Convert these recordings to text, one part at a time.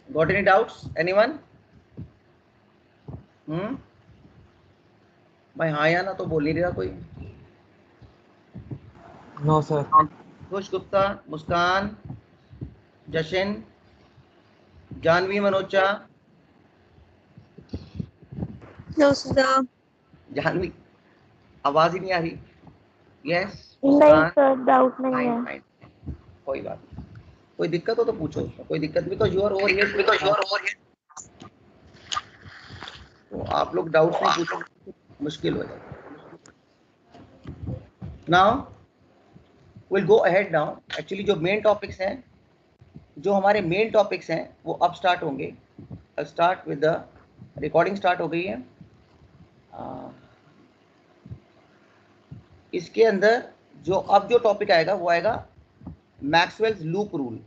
Got any doubts? Anyone? भाई हाँ या ना तो बोल नहीं रहा कोई. No sir. Khush Gupta, Muskan, Jashan, Janvi Manocha. No sir. Janvi आवाज ही नहीं आ रही. यस नहीं मुस्कान. सर, डाउट नहीं फाइन है. फाइन, कोई बात नहीं. कोई दिक्कत हो तो पूछो, उसमें कोई दिक्कत. Because you are over here, तो आप लोग डाउट्स नहीं पूछो, मुश्किल हो जाएगा. Now will go ahead. Now actually जो मेन टॉपिक्स हैं, जो हमारे मेन टॉपिक्स हैं वो अब स्टार्ट होंगे. Start with the recording. Start हो गई है. इसके अंदर जो अब जो टॉपिक आएगा वो आएगा मैक्सवेल्स लूप रूल,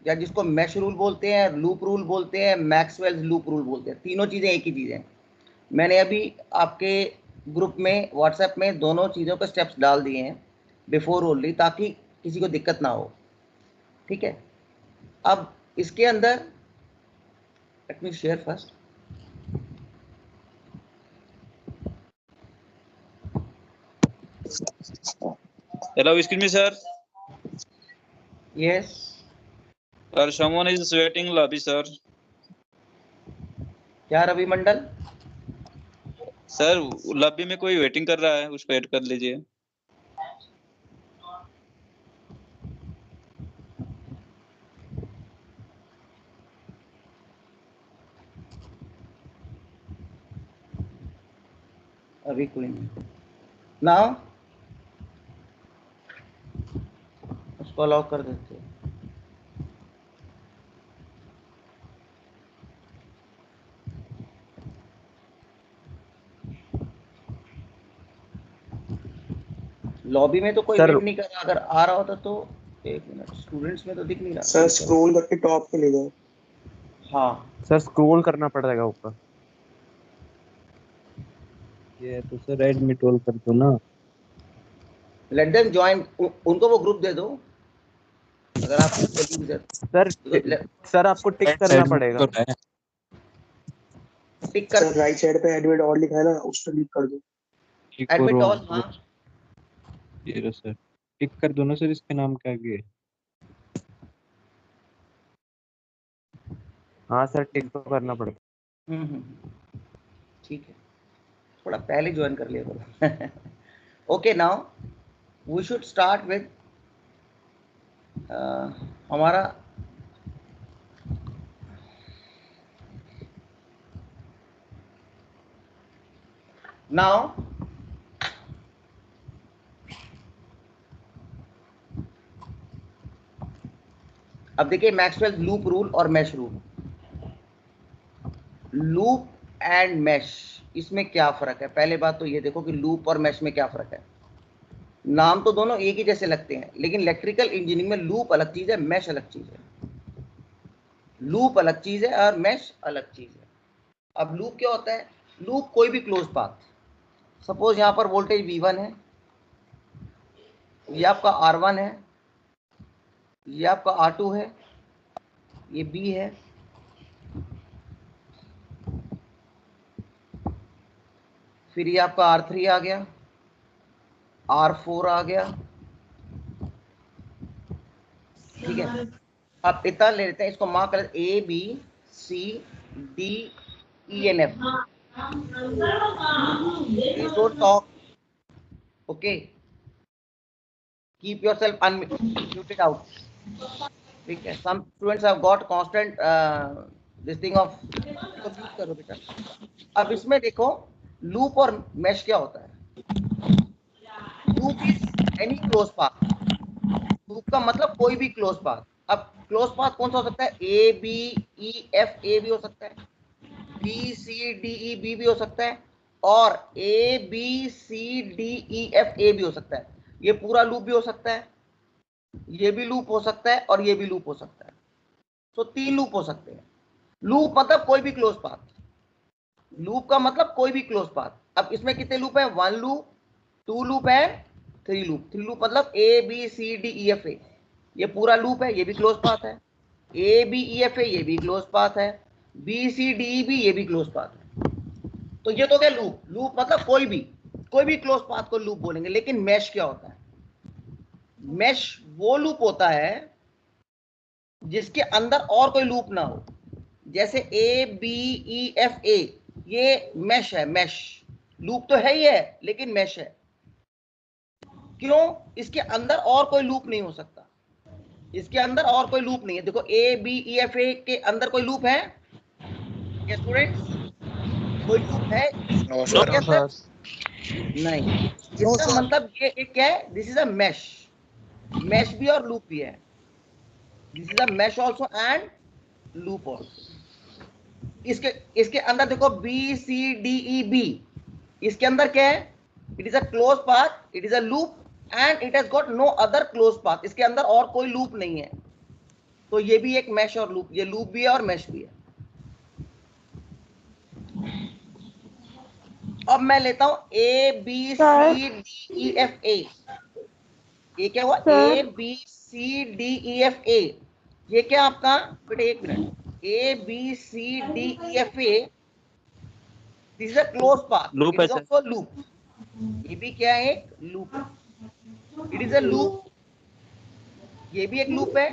या जिसको मैश रूल बोलते हैं, लूप रूल बोलते हैं, मैक्सवेल्स लूप रूल बोलते हैं. तीनों चीज़ें एक ही चीज़ हैं. मैंने अभी आपके ग्रुप में व्हाट्सएप में दोनों चीज़ों के स्टेप्स डाल दिए हैं बिफोर ओनली, ताकि किसी को दिक्कत ना हो. ठीक है. अब इसके अंदर let me share first. Hello, excuse me, sir. Yes. Sir, someone is waiting lobby, sir. क्या रवि मंडल? सर लॉबी में कोई वेटिंग कर रहा है, उसको ऐड कर लीजिए. अभी कोई नहीं. नाउ उसको अलाउ कर देते हैं. लॉबी में तो कोई सर- वेट नहीं कर रहा. अगर आ रहा होता तो एक मिनट. स्टूडेंट्स में तो दिख नहीं रहा. सर स्क्रॉल करके टॉप पे ले जाओ. हाँ सर स्क्रॉल करना पड़ेगा ऊपर. ये तो सर एडमिट रोल कर दो ना. Let them join. उनको वो ग्रुप दे दो अगर आप. सर आपको टिक करना पड़ेगा. टिक कर. सर राइट साइड पे एडमिट और लिखा है ना, उस पर क्लिक कर दो. Admit all. हाँ ये लो सर, टिक कर दो ना सर इसके नाम के आगे. हाँ सर टिक तो करना पड़ेगा. ठीक है. थोड़ा पहले ज्वाइन कर लिया करो. Okay. Now we should start with हमारा नाउ अब देखिए मैक्सवेल लूप रूल और mesh rule. Loop and mesh, इसमें क्या फर्क है? पहले बात तो ये देखो कि लूप और मैश में क्या फर्क है. नाम तो दोनों एक ही जैसे लगते हैं, लेकिन इलेक्ट्रिकल इंजीनियरिंग में लूप अलग चीज है, मैश अलग चीज है. लूप अलग चीज है और मैश अलग चीज है. अब लूप क्या होता है? लूप कोई भी क्लोज पाथ. सपोज यहां पर वोल्टेज V1 है, ये आपका R1 है, ये आपका R2 है, ये B है, फिर ये आपका R3 आ गया, R4 आ गया. ठीक है. अब इतना ले लेते हैं, इसको मार्क कर A B C D E and F. Please don't talk. Okay. Keep yourself unmuted out. ठीक है. Some students have got constant this thing of. तो mute करो बेटा. अब इसमें देखो लूप और मैश क्या होता है. Loop is any close path. Loop का मतलब कोई भी क्लोज पाथ. अब क्लोज पाथ कौन सा हो सकता है? A B E F A भी हो सकता है, B C D E B भी हो सकता है, और A B C D E F A भी हो सकता है. ये पूरा लूप भी हो सकता है, ये भी लूप हो सकता है, और ये भी लूप हो सकता है. तो 3 लूप हो सकते हैं. लूप मतलब कोई भी क्लोज पाथ. लूप का मतलब कोई भी क्लोज पाथ. अब इसमें कितने लूप है? 1 loop, 2 loop and 3 loop. 3 loop मतलब A B C D E F A. ये पूरा लूप है, ये भी क्लोज पाथ है. A B E F A ये भी क्लोज पाथ है, बी सी डी ई भी ये भी क्लोज पाथ है। तो ये तो क्या लूप, लूप मतलब कोई भी क्लोज पाथ को लूप बोलेंगे। लेकिन मैश क्या होता है? मैश वो लूप होता है जिसके अंदर और कोई लूप ना हो। जैसे A B E F A ये मैश है, मैश लूप तो है ही है लेकिन मैश है। क्यों? इसके अंदर और कोई लूप नहीं हो सकता, इसके अंदर और कोई लूप नहीं है। देखो ए बी ई एफ ए के अंदर कोई लूप है क्या स्टूडेंट्स? कोई लूप है इसके अंदर? नहीं। इसका मतलब ये एक क्या है? This is a mesh, mesh भी और लूप भी है। This is a mesh also and loop also. इसके अंदर देखो B C D E B, इसके अंदर क्या है? It is a close path, it is a loop and it has got no other close path. इसके अंदर और कोई लूप नहीं है। तो ये भी एक मैश और लूप, ये लूप भी है और मैश भी है। अब मैं लेता हूं A B C D E F A. ये क्या हुआ? A B C D E F A. ये क्या आपका बेटा? एक minute, A B C D E F A, this is a close path, it is also loop. ये भी क्या है? एक लूप है, इट इज अ लूप। ये भी एक लूप है,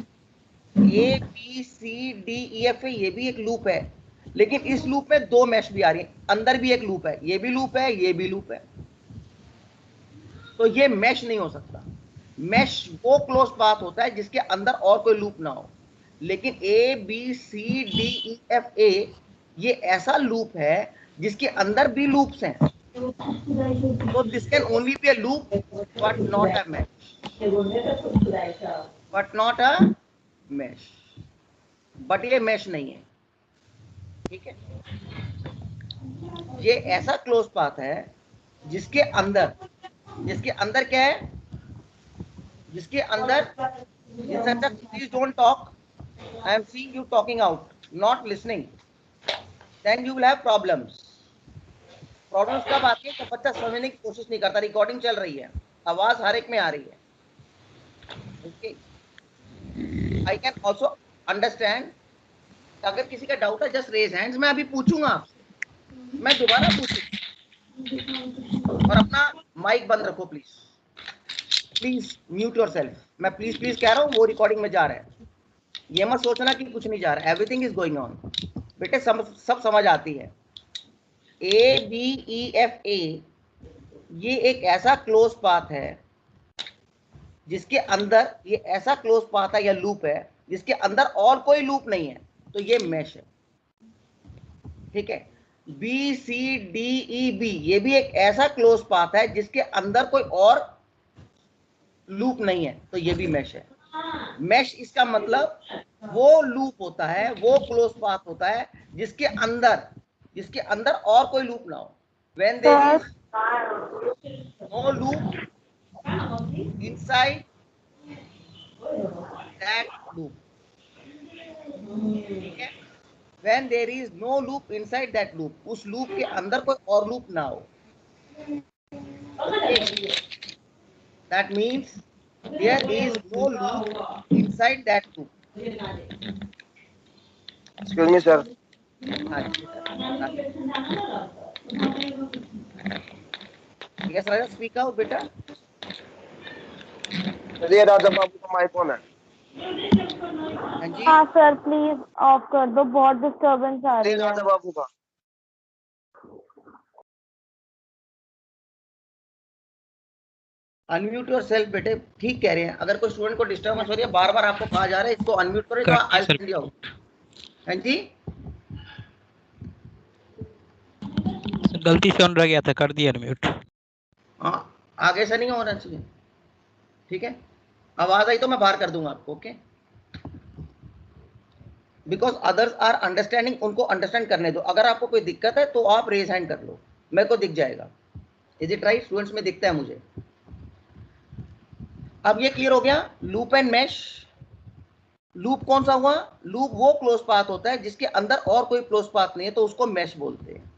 A B C D E F A ये भी एक लूप है। लेकिन इस लूप में दो मैश भी आ रही है, अंदर भी एक लूप है, ये भी लूप है, ये भी लूप है। तो ये मैश नहीं हो सकता। मैश वो क्लोज पाथ होता है जिसके अंदर और कोई लूप ना हो। लेकिन A B C D E F A ये ऐसा लूप है जिसके अंदर भी लूप्स हैं। So this can only be a loop but not a mesh. But not a mesh. But ये mesh नहीं है, ठीक है? ये ऐसा क्लोज पाथ है जिसके अंदर क्या है? जिसके अंदर please don't talk, I am seeing you talking out, not listening, then you will have problems. Problems कब आती है? जब बच्चा समझने की कोशिश नहीं करता। रिकॉर्डिंग चल रही है, आवाज हर एक में आ रही है, okay? I can also understand. अगर किसी का डाउट है जस्ट रेज हैंड्स, मैं अभी पूछूंगा आपसे, मैं दोबारा पूछूंगा। और अपना माइक बंद रखो प्लीज, प्लीज म्यूट योरसेल्फ। मैं प्लीज प्लीज कह रहा हूँ, वो रिकॉर्डिंग में जा रहा है। ये मत सोचना कि कुछ नहीं जा रहा है, एवरीथिंग इज गोइंग ऑन। बेटे सब समझ आती है। A B E F A ये एक ऐसा क्लोज पाथ है जिसके अंदर, ये ऐसा क्लोज पाथ है या लूप है जिसके अंदर और कोई लूप नहीं है। तो ये मैश है, ठीक है? B C D E B ये भी एक ऐसा क्लोज पाथ है जिसके अंदर कोई और लूप नहीं है। तो ये भी मैश है। मैश इसका मतलब वो लूप होता है, वो क्लोज पाथ होता है जिसके अंदर और कोई लूप ना हो। When there is no loop inside that loop, ठीक है? When there is no loop inside that loop, उस लूप के अंदर कोई और लूप ना हो। Okay. That means there is no loop inside that loop. Excuse me, sir. Yes, Raja, speak out, बेटा। ये राजा बाबू का माइक ऑन है। हाँ जी, हाँ सर, प्लीज ऑफ कर दो, बहुत डिस्टरबेंस आ रही है। राजा बाबू का अनम्यूट योर सेल्फ बेटे, ठीक कह रहे हैं। अगर कोई स्टूडेंट को डिस्टर्बेंस हो रही है, बार बार आपको कहा जा रहा है इसको अनम्यूट करो, तो I will send you out. हाँ जी, गलती से ऑन रह गया था, कर दिया अनम्यूट। हाँ, आगे से नहीं होना चाहिए, ठीक है? आवाज आई तो मैं बाहर कर दूंगा आपको, okay? Because others are understanding, उनको अंडरस्टैंड करने दो। अगर आपको कोई दिक्कत है तो आप रेज हैंड कर लो, मेरे को दिख जाएगा। Is it right? स्टूडेंट्स में दिखता है मुझे। अब ये क्लियर हो गया, लूप एंड मैश। लूप कौन सा हुआ? लूप वो क्लोज पाथ होता है जिसके अंदर और कोई क्लोज पाथ नहीं है, तो उसको मैश बोलते हैं।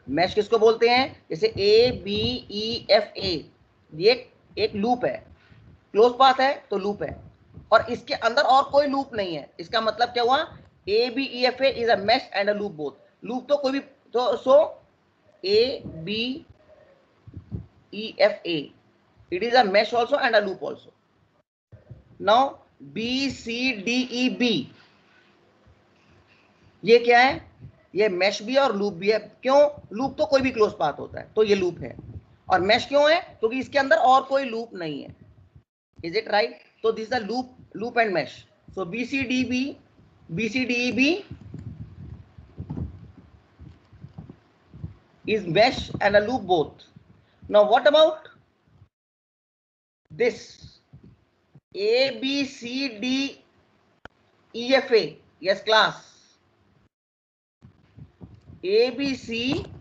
मैश किसको बोलते हैं? जैसे A B E F A ये एक लूप है, क्लोज पाथ है तो लूप है। और इसके अंदर और कोई लूप नहीं है, इसका मतलब क्या हुआ, ABEFA is a mesh and a loop both. Loop तो कोई भी, तो सो ABEFA it is a mesh also and a loop also. Now BCDEB ये क्या है, ये मैश भी है और लूप भी है। क्यों, लूप तो कोई भी क्लोज पाथ होता है, तो ये लूप है। और मैश क्यों है, क्योंकि इसके अंदर और कोई लूप नहीं है। Is it right? तो this is the loop and mesh. So BCDEB is mesh and a loop both. Now what about this ABCDEFA? Yes class, ABCDEFA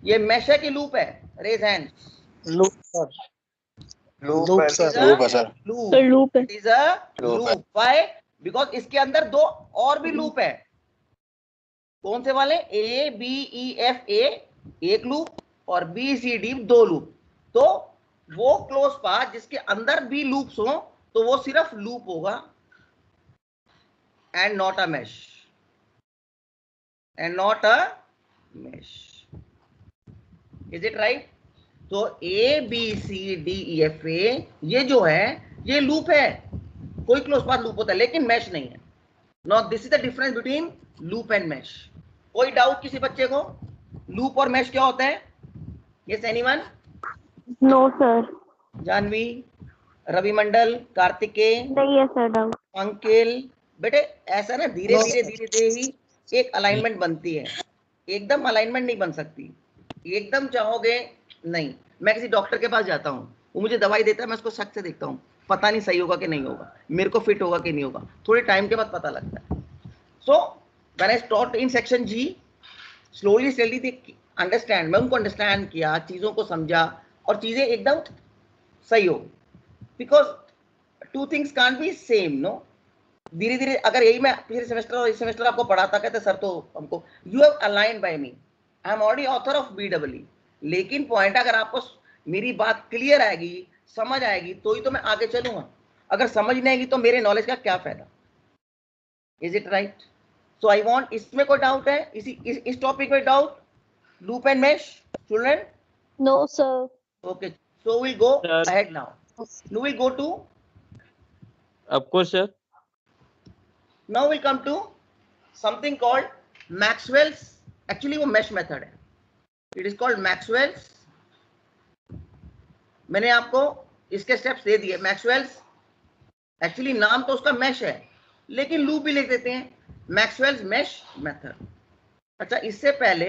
ये मैश है कि लूप है? Raise hand. Loop sir, loop loop है sir, loop है sir. Loop है। It is a loop. Why? Because इसके अंदर दो और भी लूप है। कौन से वाले? ABEFA एक लूप और BCD दो लूप। तो वो क्लोज पाथ जिसके अंदर भी लूप्स हो तो वो सिर्फ लूप होगा and not a mesh, and not a mesh. Is it right? तो ABCDEFA ये जो है ये लूप है, कोई क्लोज पाथ लूप होता है लेकिन मैश नहीं है। Now this is the difference between loop and mesh. कोई डाउट किसी बच्चे को? लूप और मैश क्या होता है? Yes anyone? No sir, Janvi, Ravi Mandal, Kartikeya, नहीं है सर डाउट। अंकिल, बेटे ऐसा ना धीरे No, धीरे sir. धीरे धीरे ही एक अलाइनमेंट बनती है। एकदम अलाइनमेंट नहीं बन सकती, एकदम चाहोगे नहीं। मैं किसी डॉक्टर के पास जाता हूँ, वो मुझे दवाई देता है, मैं उसको शक से देखता हूँ, पता नहीं सही होगा कि नहीं होगा, मेरे को फिट होगा कि नहीं होगा, थोड़े टाइम के बाद पता लगता है। So when I taught in section G, slowly slowly they understand, मैं उनको अंडरस्टैंड किया, चीजों को समझा और चीजें एकदम सही हो। Because two things can't be same, no. धीरे धीरे अगर यही मैं पिछले सेमेस्टर और इस सेमेस्टर आपको पढ़ाता कहते सर तो हमको you have aligned by me, I am already author of BEE। लेकिन पॉइंट अगर आपको मेरी बात क्लियर आएगी, समझ आएगी तो ही तो मैं आगे चलूंगा। अगर समझ नहीं आएगी तो मेरे नॉलेज का क्या फायदा? Is it right? So I want, इसमें कोई डाउट है? इस टॉपिक में doubt? Loop and mesh children? No sir. Okay, so will go Sir. Ahead now. No will go to, Of course, sir. now we'll come to something called Maxwell's, actually वो mesh method है, it is called Maxwell's। मैंने आपको इसके steps दे दिए। Maxwell's actually नाम तो उसका mesh है लेकिन लूप भी लिख देते हैं, Maxwell's mesh method। अच्छा, इससे पहले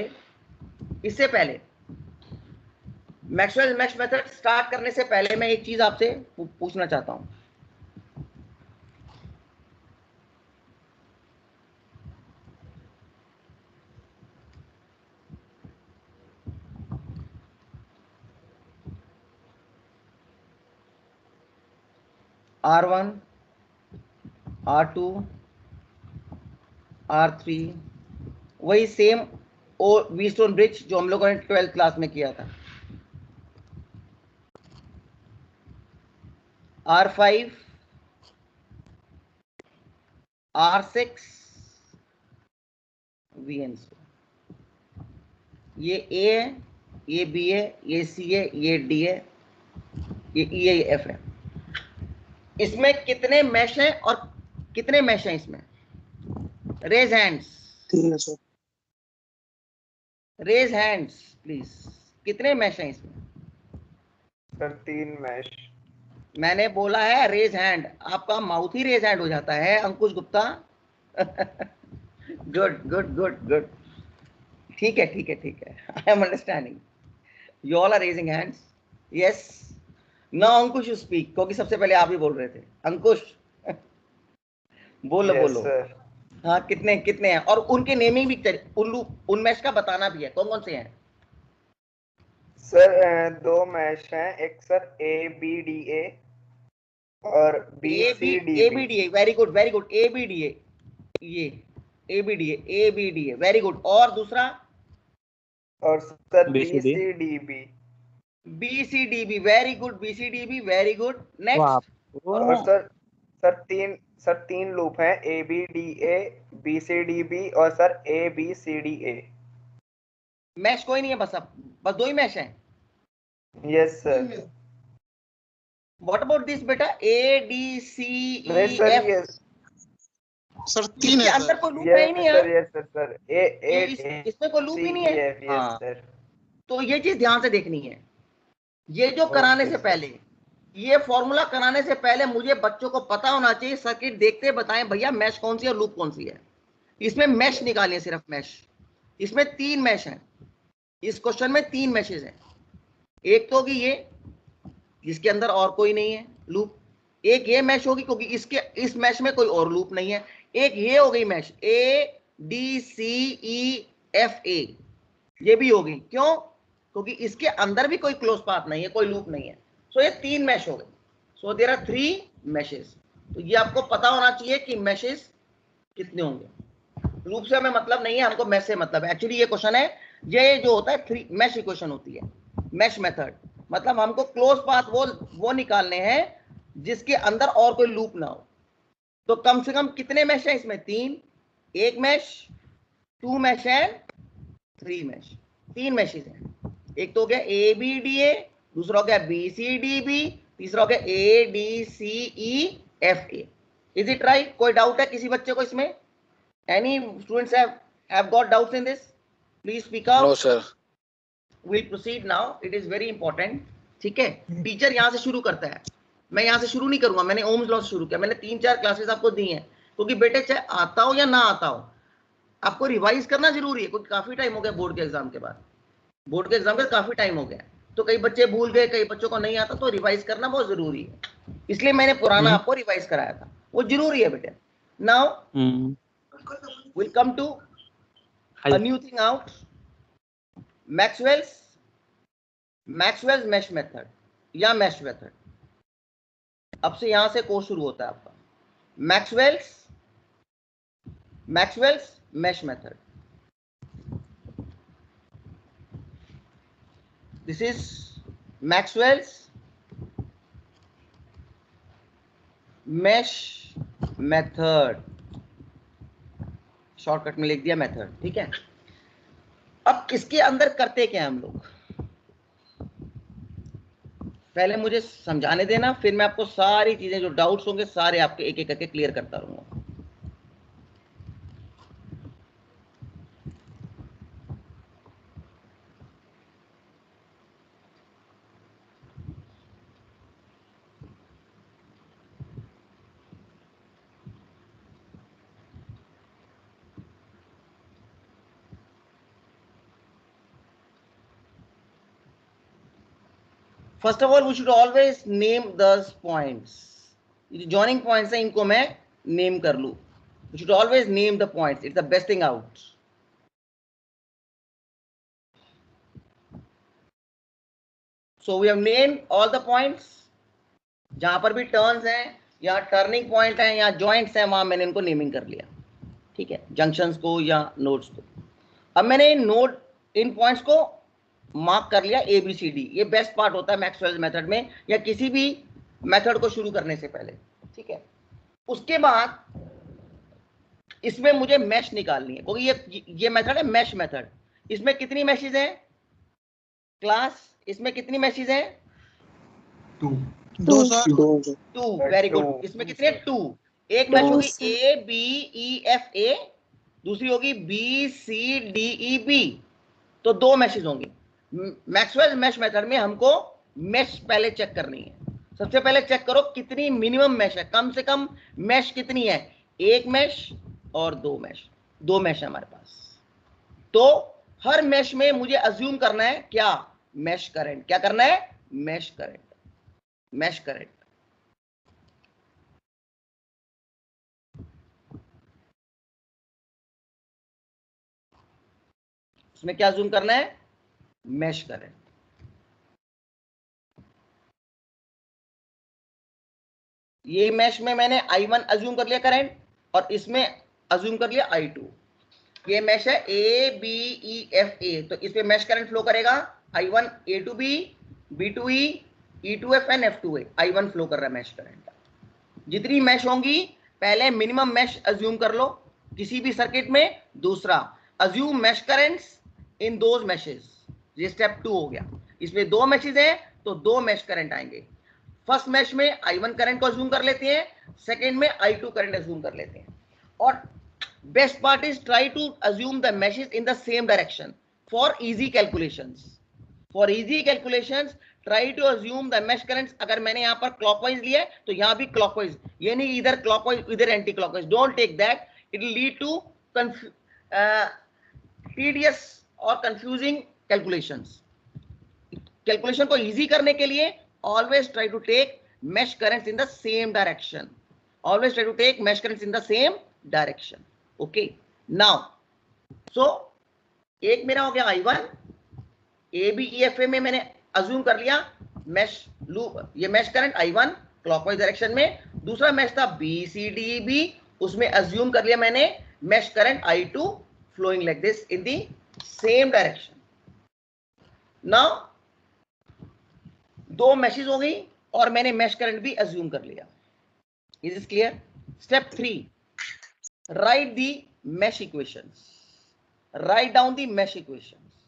Maxwell's mesh method स्टार्ट करने से पहले मैं एक चीज आपसे पूछना चाहता हूं। R1, R2, R3 वही सेम व्हीटस्टोन ब्रिज जो हम लोगों ने 12th क्लास में किया था। R5, R6, VNC। ये A है, ये B है, ये C है, ये D है, ये E है, ये F है। इसमें कितने मैश हैं और कितने मैश हैं इसमें? रेज हैंड्स, 3 है सर। Raise hands please. कितने मैश हैं इसमें? Sir 3 mesh. मैंने बोला है रेज हैंड, आपका माउथ ही रेज हैंड हो जाता है Ankush Gupta. Good good good good, ठीक है ठीक है ठीक है, I am understanding, you all are raising hands. Yes, now Ankush you speak, क्योंकि सबसे पहले आप ही बोल रहे थे। अंकुश बोलो बोलो। हाँ, कितने कितने हैं और उनके नेमिंग भी उन मैश का बताना भी है, कौन कौन से हैं? सर 2 मैश हैं, एक सर ABDA और BCDB। ABDA, very good very good. ABDA, ये ABDA वेरी गुड। और दूसरा? और sir BCD। BCDB। BCDB, very good, BCDB very good. Next? और सर तीन लूप हैं, A B D A, B C D B और sir A B C D A. Mesh कोई नहीं है, बस दो ही मैश हैं। Yes sir. What about this बेटा, ए डी सी नहीं ई सर, एफ? यस सर तीन इसके है अंदर सर। कोई लूप है ही नहीं है। यस सर इसमें कोई लूप ही नहीं है। Yes sir. तो ये चीज ध्यान से देखनी है। ये जो कराने से पहले, ये फॉर्मूला कराने से पहले मुझे बच्चों को पता होना चाहिए, सर्किट देखते बताएं भैया मैश कौन सी है और लूप कौन सी है। इसमें मैश निकालिए, सिर्फ मैश। इसमें 3 मैश हैं, इस क्वेश्चन में 3 मैशेज हैं। एक तो होगी ये, जिसके अंदर और कोई नहीं है लूप। एक ये मैश होगी क्योंकि इस मैश में कोई और लूप नहीं है। एक ये हो गई mesh, A D C E F A, ये भी होगी। क्यों? क्योंकि इसके अंदर भी कोई क्लोज पाथ नहीं है, कोई लूप नहीं है। सो ये 3 मैश हो गए। So there are 3 meshes. तो ये आपको पता होना चाहिए कि मैशेस कितने होंगे। लूप से हमें मतलब नहीं है, हमको मैश से मतलब है। एक्चुअली ये क्वेश्चन है, ये जो होता है 3 मैश इक्वेशन होती है, मैश मेथड। मतलब हमको क्लोज पाथ वो निकालने हैं जिसके अंदर और कोई लूप ना हो। तो कम से कम कितने मैश हैं इसमें? 3। एक mesh, 2 mesh and 3 mesh. 3 meshes हैं। एक तो हो गया ए बी डी ए, दूसरा हो गया बी सी डी बी, तीसरा हो गया A D C E F A. Is it right? कोई डाउट है किसी बच्चे को इसमें? Any students have got doubts in this? Please speak out. No sir. We'll proceed now. It is very important. ठीक है, टीचर यहाँ से शुरू करता है, मैं यहाँ से शुरू नहीं करूंगा। मैंने ओम्स लॉ से शुरू किया। मैंने 3-4 क्लासेस आपको दी हैं, क्योंकि बेटे चाहे आता हो या ना आता हो, आपको रिवाइज करना जरूरी है। क्योंकि काफी टाइम हो गया बोर्ड के एग्जाम के बाद, बोर्ड के एग्जाम के काफी टाइम हो गया, तो कई बच्चे भूल गए, कई बच्चों को नहीं आता, तो रिवाइज करना बहुत जरूरी है। इसलिए मैंने पुराना आपको रिवाइज कराया था, वो जरूरी है बेटे। Now will come to a new thing out, Maxwell's mesh method या मैश मेथड। अब से यहां से कोर्स शुरू होता है आपका। Maxwell's mesh method. This is Maxwell's mesh method, shortcut में लिख दिया मेथड। ठीक है, अब इसके अंदर करते क्या हम लोग, पहले मुझे समझाने देना, फिर मैं आपको सारी चीजें जो डाउट्स होंगे सारे आपके एक एक करके क्लियर करता रहूंगा। First of all we should always name these points. ये जॉइनिंग पॉइंट्स हैं, इनको मैं नेम कर लूं। We should always name the points, it's the best thing out. So we have named all the points. जहां पर भी टर्न्स हैं या टर्निंग पॉइंट हैं या जॉइंट्स हैं, वहां मैंने इनको नेमिंग कर लिया। ठीक है, जंक्शंस को या नोड्स को। अब मैंने इन पॉइंट्स को मार्क कर लिया ABCD। ये बेस्ट पार्ट होता है मैक्सवेल्स मेथड में या किसी भी मेथड को शुरू करने से पहले। ठीक है, उसके बाद इसमें मुझे मैश निकालनी है, क्योंकि ये मेथड है मैश मेथड। इसमें कितनी मैशेज हैं क्लास? इसमें कितनी मैशेज हैं? 2 सर। 2। Very good. इसमें कितने? 2। एक मैश होगी ABEFA, दूसरी होगी BCDEB, तो 2 मैशेज होंगी। मैक्सवेल मैश मेथड में हमको मैश पहले चेक करनी है। सबसे पहले चेक करो कितनी मिनिमम मैश है, कम से कम मैश कितनी है। 1 मैश और 2 मैश, 2 मैश है हमारे पास। तो हर मैश में मुझे अज्यूम करना है क्या? Mesh current. क्या करना है? Mesh current. Mesh current. उसमें क्या अज्यूम करना है? Mesh current. ये मैश में मैंने I1 अज्यूम कर लिया करंट, और इसमें अज्यूम कर लिया I2। ये मैश है ABEFA, तो इसमें मैश करंट फ्लो करेगा I1 A to B, B to E, E to F and F to A। I1 flow कर रहा है मैश करंट। जितनी मैश होंगी पहले मिनिमम मैश अज्यूम कर लो किसी भी सर्किट में। दूसरा, assume mash currents in those meshes. ये स्टेप 2 हो गया। इसमें 2 मैशेस हैं तो 2 मैश करंट आएंगे। फर्स्ट मैश में I1 करंट को अज्यूम कर लेते हैं, सेकेंड में I2 करंट अज्यूम कर लेते हैं। और best part is try to assume the meshes in the same direction for easy calculations. For easy calculations try to assume the mesh currents. अगर मैंने यहां पर क्लॉकवाइज लिया है तो यहां भी क्लॉकवाइज, ये नहीं इधर क्लॉकवाइज इधर anti clockwise. Don't take that, it will lead to tedious और कंफ्यूजिंग कैलकुलेशंस। कैलकुलेशन को इजी करने के लिए always try to take mesh currents in the same direction. Always try to take mesh currents in the same direction. Okay, now so एक मेरा हो गया I1, ABEFA में मैंने अज्यूम कर लिया मैश लूप, ये mesh current I1 clockwise direction में। दूसरा मैश था BCDB, उसमें अज्यूम कर लिया मैंने mesh current I2 flowing like this in the same direction. Now 2 meshes हो गई और मैंने मैश करंट भी अज्यूम कर लिया। Is it clear? Step 3, write the mesh equations. Write down the mesh equations.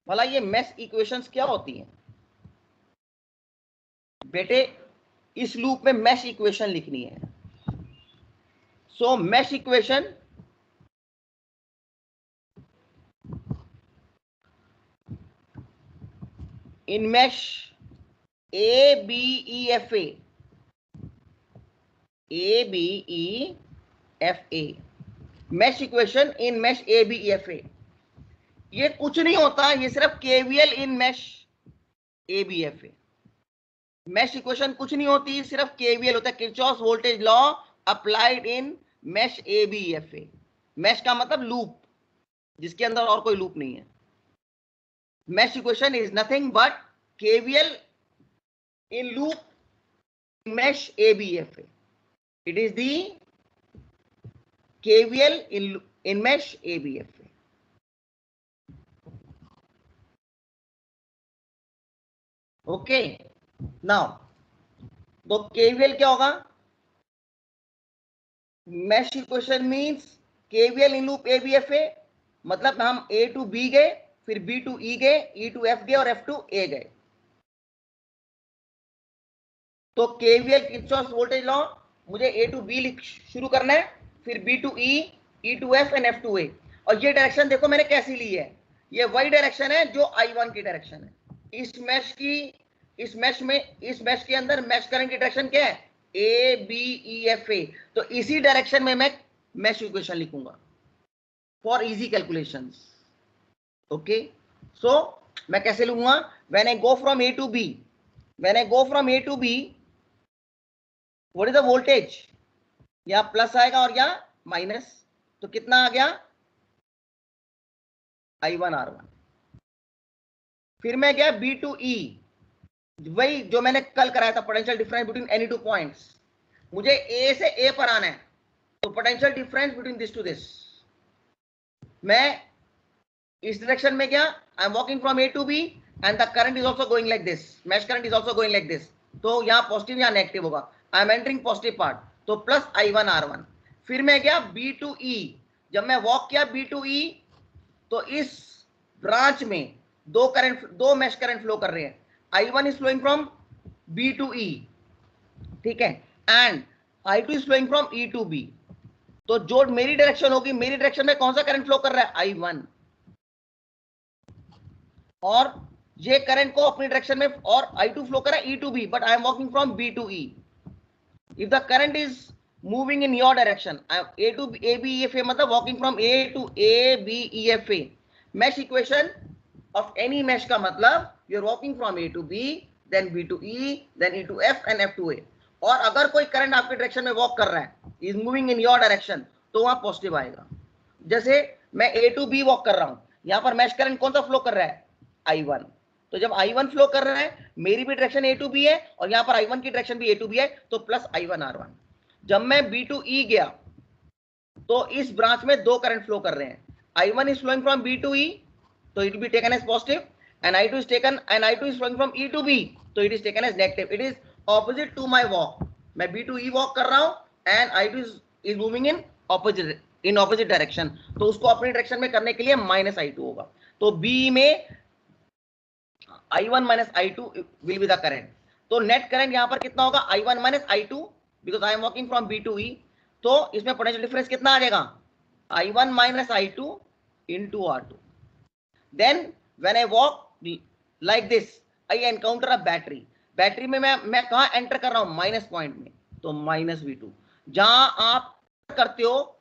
भला ये मैश इक्वेशंस क्या होती हैं बेटे? इस लूप में मैश इक्वेशन लिखनी है। So mesh equation in mesh ABEFA, mesh equation in mesh ABEFA, ये कुछ नहीं होता, ये सिर्फ KVL in mesh ABFA। mesh equation कुछ नहीं होती, सिर्फ KVL होता है, Kirchhoff voltage law applied in mesh ABEFA। mesh का मतलब लूप, जिसके अंदर और कोई लूप नहीं है। Mesh equation is nothing but KVL in loop mesh ABFA. It is the KVL in mesh ABFA. Okay. Now, तो KVL क्या होगा? Mesh equation means KVL in loop ABFA, मतलब हम A to B गए, फिर B to E गए, E to F गए और F to A गए। तो KVL किरचॉफ वोल्टेज लॉ मुझे A to B लिख शुरू करना है, फिर B to E, E to F and F to A। और ये डायरेक्शन देखो मैंने कैसी ली है, ये वही डायरेक्शन है जो I1 की डायरेक्शन है। इस मैश के अंदर मैश करंट की डायरेक्शन क्या है? ABEFA। तो इसी डायरेक्शन में मैं मैश इक्वेशन लिखूंगा फॉर इजी कैलकुलेशंस। ओके, सो मैं कैसे लूंगा? When I go from A to B, what is the voltage? यहां प्लस आएगा और यहां माइनस, तो कितना आ गया? I1 R1। फिर मैं गया B to E, वही जो मैंने कल कराया था, potential difference between any two points. मुझे A से A पर आना है, तो potential difference between this two this. मैं इस डायरेक्शन में गया, I am walking from A to B and the current is also going like this, mesh current is also going like this. तो यहाँ पॉजिटिव यहाँ नेगेटिव होगा, I am entering positive part, तो plus I1 R1। फिर मैं गया B to E, जब मैं वॉक किया B to E, तो इस ब्रांच में दो मैश करंट फ्लो कर रहे हैं। I1 is flowing from B to E, ठीक है, and I2 is flowing from E to B। तो जो मेरी डायरेक्शन होगी, मेरी डायरेक्शन में कौन सा करंट फ्लो कर रहा है? I1। और ये करंट को अपनी डायरेक्शन में और I2 फ्लो कर रहा है E to B, but I am walking from B to E। If the current is moving in your direction, A to ABEFA मतलब walking from A to ABEFA। Mesh equation of any mesh का मतलब you are walking from A to B, then B to E, then E to F and F to A। और अगर कोई current आपके direction में walk कर रहा है, is moving in your direction, तो वहां पॉजिटिव आएगा। जैसे मैं A to B वॉक कर रहा हूं, यहां पर मैश करंट कौन सा फ्लो कर रहा है? I1। तो जब I1 फ्लो कर रहा है, मेरी भी डायरेक्शन A to B है और यहां पर I1 की डायरेक्शन भी A to B है, तो प्लस I1 R1। जब मैं B to E गया, तो इस ब्रांच में दो करंट फ्लो कर रहे हैं। I1 is flowing from B to E, तो it will be taken as positive, and I2 is taken and I2 is flowing from E to B, so it is taken as negative. It is opposite to my walk. मैं B to E walk कर रहा हूँ and I2 is moving in opposite direction, तो उसको अपनी direction में करने के लिए माइनस I2 होगा. तो B में I1 minus I2 will be the current. तो नेट करंट यहाँ पर कितना होगा? I1 minus I2 because I am walking from B to E. तो इसमें पोटेंशियल डिफरेंस कितना आ जाएगा? I1 minus I2 into R2. Then when I walk like this, I encounter a battery. Battery में मैं कहाँ एंटर कर रहा हूँ? माइनस पॉइंट में, तो माइनस V2. जहां आप करते हो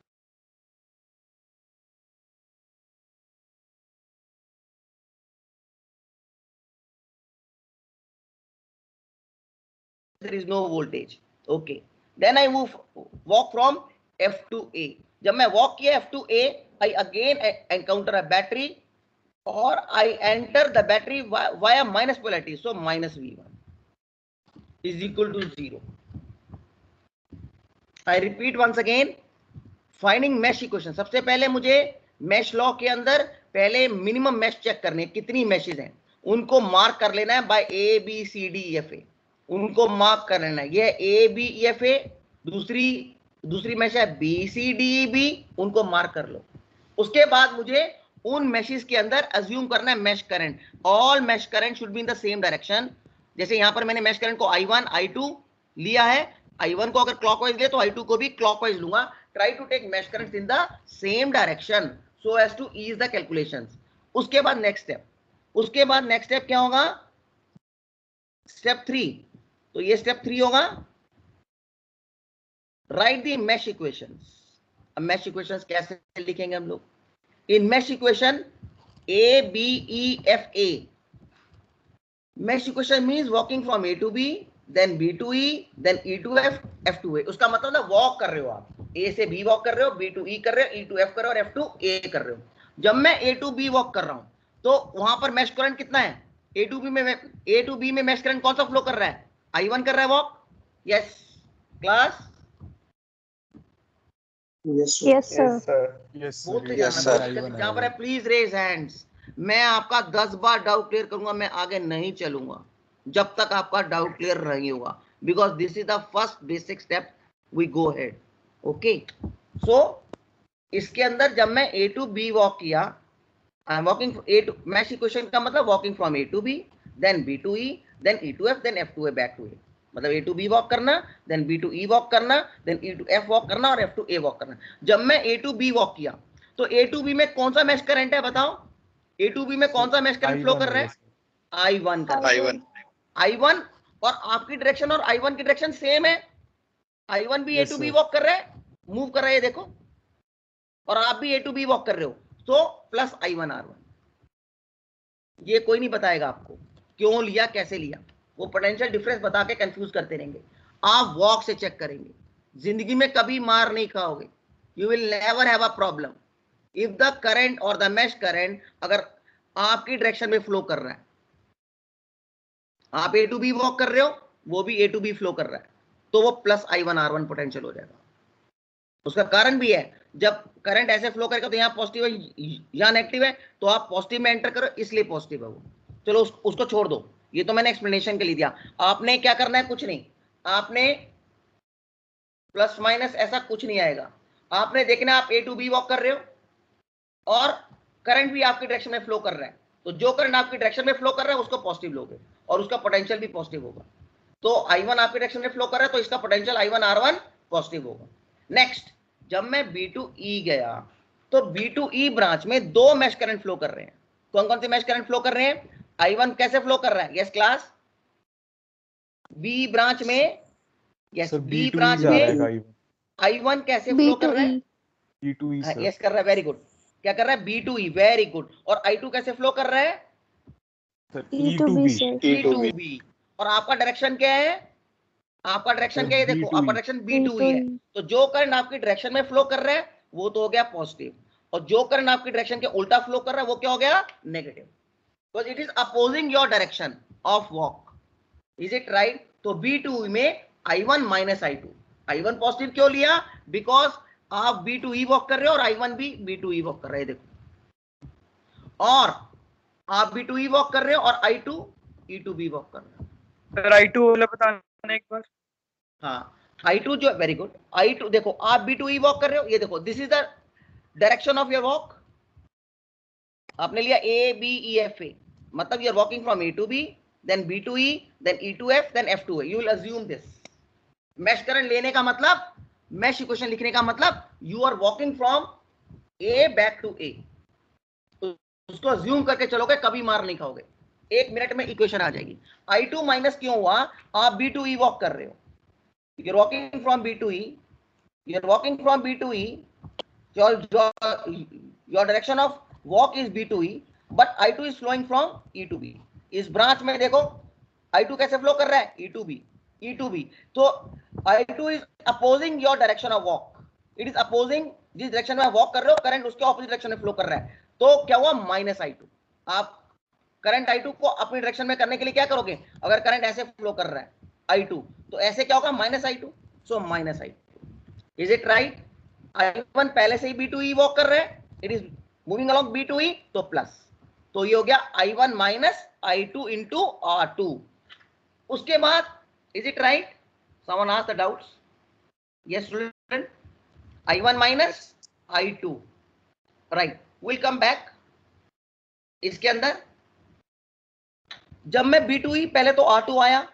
there is no voltage. Okay, then I walk from F to A. जब मैं walk किया F to A, I again encounter a battery or I enter the battery via minus polarity, so minus V1 is equal to 0. I repeat once again, finding mesh equation. सबसे पहले मुझे mesh law के अंदर पहले minimum mesh check करने हैं, कितनी meshes हैं उनको मार्क कर लेना है by A B C D E F A, उनको मार्क कर लेना है. ये A B E F A, दूसरी मैश है B C D E B, उनको मार्क कर लो. उसके बाद मुझे उन मैशेस के अंदर अज्यूम करना है mesh current. All mesh current should be in the same direction. जैसे यहां पर मैंने मैश करंट को I1 I2 लिया है, I1 को अगर क्लॉकवाइज ले तो I2 को भी क्लॉकवाइज लूंगा. Try to take mesh current in the same direction so as to ease the calculations. उसके बाद नेक्स्ट स्टेप क्या होगा? स्टेप 3. तो ये स्टेप 3 होगा, राइट द मैश इक्वेशंस. अब मैश इक्वेशंस कैसे लिखेंगे हम लोग? In mesh equation A B E F A, mesh equation means walking from A to B, then B to E, then E to F, F to A. उसका मतलब ना walk कर रहे हो आप, A से B वॉक कर रहे हो, B to E कर रहे हो, E to F कर रहे हो और F to A कर रहे हो. जब मैं A to B वॉक कर रहा हूं तो वहां पर मैश करंट कितना है? A to B में मैश करंट कौन सा फ्लो कर रहा है? I1 कर रहा है walk. Yes class? Yes, sir. जहां पर है प्लीज रेज हैंड्स. मैं आपका 10 बार डाउट क्लियर करूंगा, मैं आगे नहीं चलूंगा जब तक आपका डाउट क्लियर नहीं होगा, because this is the first basic step. We go head. Okay, so इसके अंदर जब मैं A to B वॉक किया, I am walking A to, mesh equation का मतलब walking from A to B, then B to E, then E to F, then F to A, back to A. मतलब A to B walk करना, then B to E walk करना, then E to F walk करना और F to A walk करना. जब मैं A to B walk किया तो A to B में कौन सा मैश करंट है बताओ? A to B में कौन सा मैश करंट फ्लो कर रहा है? I1 कर रहा है. I1 और आपकी डायरेक्शन और I1 की डायरेक्शन सेम है. I1 भी A to B वॉक कर रहा है, मूव कर रहा है देखो, और आप भी A to B वॉक कर रहे हो, तो प्लस I1 R1. ये कोई नहीं बताएगा आपको क्यों लिया, कैसे लिया. वो पोटेंशियल डिफरेंस बता के कंफ्यूज करते रहेंगे. आप वॉक से चेक करेंगे, जिंदगी में कभी मार नहीं खाओगे. You will never have a problem if the current और द मैश करंट अगर आपकी डायरेक्शन में फ्लो कर रहा है. आप A to B वॉक कर रहे हो, वो भी A to B फ्लो कर रहा है, तो वो प्लस I1 R1 पोटेंशियल हो जाएगा. उसका कारण भी है, जब करंट ऐसे फ्लो करेगा तो यहाँ पॉजिटिव है, यहाँ नेगेटिव है, तो आप पॉजिटिव में एंटर करो, इसलिए पॉजिटिव है वो. चलो उसको छोड़ दो, ये तो मैंने एक्सप्लेनेशन के लिए दिया. आपने क्या करना है? कुछ नहीं, आपने प्लस माइनस ऐसा कुछ नहीं आएगा. आपने देखना आप A to B वॉक कर रहे हो और करंट भी आपकी डायरेक्शन में फ्लो कर रहा है, तो जो करंट आपकी डायरेक्शन में फ्लो कर रहा है उसको पॉजिटिव लोगे और उसका पोटेंशियल भी पॉजिटिव होगा. तो I1 आपकी डायरेक्शन में फ्लो कर रहा है तो इसका पोटेंशियल I1 R1 पॉजिटिव होगा. नेक्स्ट, जब मैं B to E गया तो B to E ब्रांच में दो मैश करंट फ्लो कर रहे हैं. कौन कौन से मैश करंट फ्लो कर रहे हैं? I1 कैसे फ्लो कर रहा है? Yes class? B ब्रांच में, यस B ब्रांच में I1 कैसे फ्लो कर रहा है? यस कर रहा है, वेरी गुड. क्या कर रहा है? B to E, very good. और I2 कैसे फ्लो कर रहा है? E to B, sir. E to B. और आपका डायरेक्शन क्या है? आपका डायरेक्शन क्या है? देखो आपका डायरेक्शन B to E है, तो जो करंट आपकी डायरेक्शन में फ्लो कर रहा है वो तो हो गया पॉजिटिव, और जो करंट आपकी डायरेक्शन के उल्टा फ्लो कर रहा है वो क्या हो गया? Negative, because it is opposing your direction of walk. Is it right? तो B to E में I1 minus I2. I1 positive क्यों लिया? बिकॉज आप B to E वॉक कर रहे हो और I1 भी B to E वॉक कर रहे हैं. देखो, और आप B2E वॉक कर रहे हो और I2 E2B वॉक कर रहे हो। सर I2 वाला बताना एक बार। हाँ, I2 जो, वेरी गुड, I2 देखो, आप B2E वॉक कर रहे हो, ये देखो, this is the direction of your walk. आपने लिया ABEFA, मतलब you are walking from A to B, then B to E, then E to F, then F to A। You will assume this. Mesh current लेने का मतलब, mesh equation लिखने का मतलब, you are walking from A back to A। उसको assume करके चलोगे, कभी मार नहीं खाओगे, 1 मिनट में इक्वेशन आ जाएगी। I2 माइनस क्यों हुआ? आप B2E वॉक कर रहे हो, you are walking from B2E, you are walking from B2E, your direction of walk is B2E, but I2 is flowing from E to B। इस ब्रांच में देखो I2 कैसे फ्लो कर रहा है, E to B, E to B। तो I2 is opposing your direction of walk, it is opposing, जिस direction में आप वॉक कर रहे हो करंट उसके ऑपोजिट डायरेक्शन में फ्लो कर रहा है। तो क्या हुआ, माइनस I2। आप करंट I2 को अपनी डायरेक्शन में करने के लिए क्या करोगे? अगर करंट ऐसे फ्लो कर रहा है I2, तो ऐसे क्या होगा, minus I2, so minus I2। Is it right? I1 पहले से ही B2E वॉक कर रहे हैं, it is moving along B2E, तो प्लस, तो ये हो गया I1 minus I2 into R2। उसके बाद, is it right? Someone asked the doubts? Yes student, I1 minus I2, right. Will come back. इसके अंदर जब मैं B2E, पहले तो R2 आया,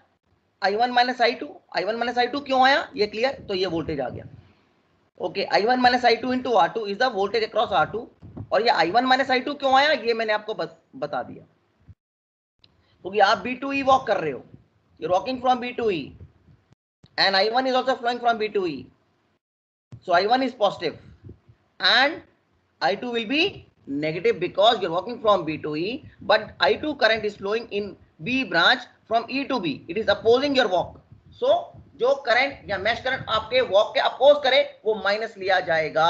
I1 minus I2, I1 minus I2 क्यों आया, ये क्लियर? तो ये वोल्टेज आ गया। Okay, I1 minus I2 into R2 is the voltage across R2। और ये I1 माइनस I2 क्यों आया, ये मैंने आपको बता दिया, क्योंकि आप B2E वॉक कर रहे हो, you are walking from B2E and I1 is also flowing from B2E, so I1 is positive and I2 will be negative because you are walking from B to E, but I2 current is flowing in B branch from E to B, it is opposing your walk, so जो current या mesh current आपके walk के oppose करे वो minus लिया जाएगा,